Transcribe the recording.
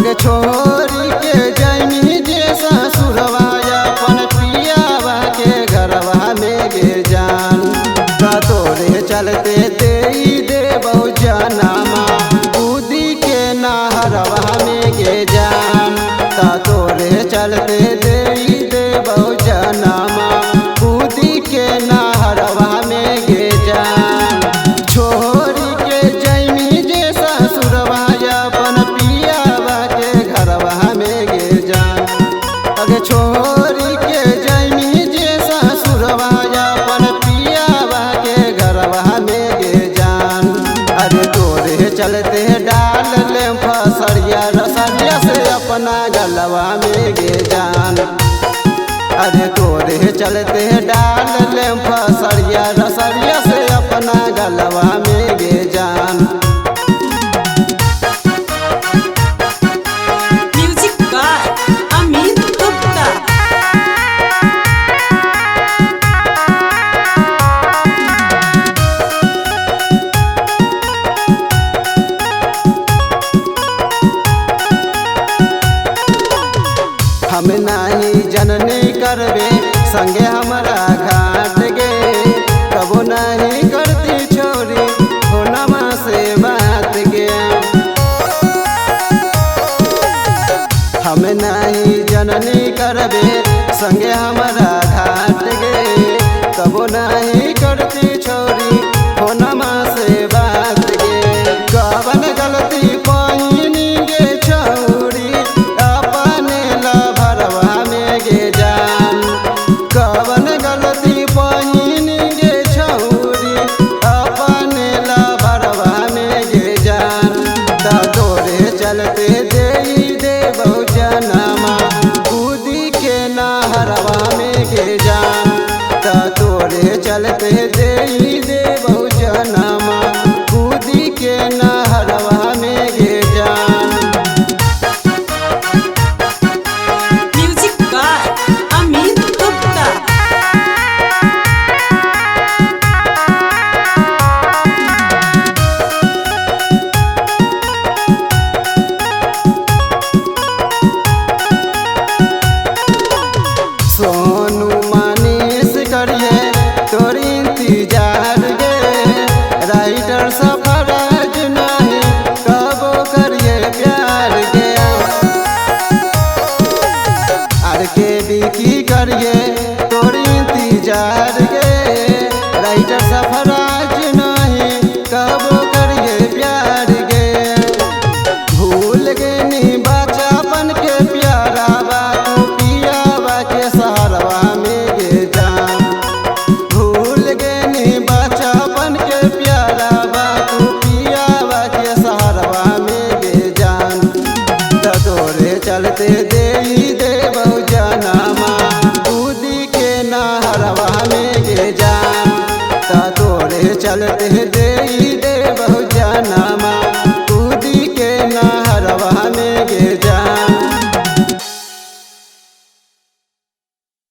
अगे छोरी के जैनी जे ससुरवा अपन पियावा के घरवा में गे जान का तोरे चलते दे बहु जनमा कूदी के नहरवा में गे जान का तोरे चलते दे बहु जनमा कूदी के नहरवा में गे जान। छोरी के जैनी जे ससुरवा अपन पियावा के घरवा में गे जान अगे छोरी के जैनी जे ससुरवा अपन पियावा के घरवा में गे जान। अरे तोरे चलते डाल ले फसरिया रसरिया से अपना गलवा में गे जान। अरे तोरे चलते डाल ले फसरिया रसरिया से अपना गलवा में गे जान। Music by Amit Gupta. हम नहीं जननी करबे संगे हमारा घाट गे कबो नहीं करती छोरी होनमा से बात गे। हम नहीं जननी करबे संगे हमारा घाट गे कबो नहीं करती छोरी होनमा से बात गे। कवन गलती पानी गे छोरी अपने लभरवा में गे जान। कवन गलती पानी गे छोरी अपने लभरवा में गे जान। ता तोरे चलते दे बहु जनमा कूदी के नहरवा में गे जान। ता तोरे चलते दे बहु जनमा कूदी के नहरवा में गे जान। Music by Amit Gupta. सोनू मानिस करिए तोरी इंतजार गे राइटर सफराज नहीं कबो करिए प्यार गे। आर के बिकी करिए तोरी इंतजार गे राइटर सफराज नहीं कबो करिए प्यार गे। भूल गई बचपन के प्यारा बात पियावा के सहरवा में गे जान। भूल गई बचपन के प्यारा बात पियावा के सहरवा में गे जान। तोरे चलते दे